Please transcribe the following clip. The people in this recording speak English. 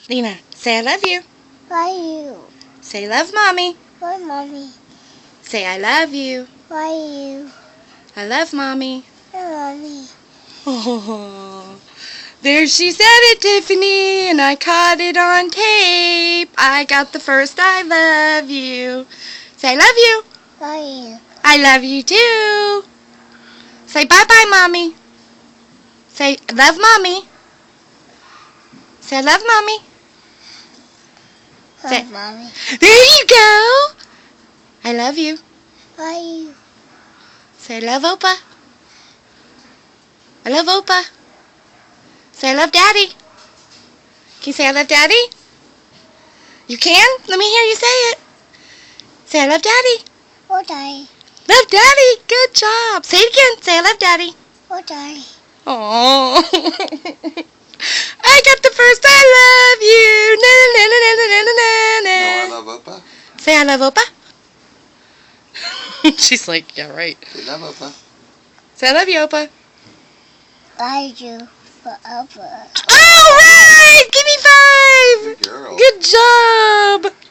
Lena, say I love you. Why you? Say love mommy. Why mommy? Say I love you. Why you? I love mommy. I love me. Oh, there she said it, Tiffany, and I caught it on tape. I got the first I love you. Say I love you. Why you? I love you too. Say bye-bye, mommy. Say love mommy. Say I love mommy. Why Say, mommy? there you go. I love you. Why you? Say I love Opa. I love Opa. Say I love Daddy. Can you say I love Daddy? You can? Let me hear you say it. Say I love Daddy. What I? Love Daddy. Good job. Say it again. Say I love Daddy. What I? Oh. I got the first I love you. Na, na, na, na, na, na, na, na. No, I love Opa. Say I love Opa. She's like, yeah, right. Say love Opa. Say I love you, Opa. Why you? Forever. All right. Give me 5. Good girl. Good job.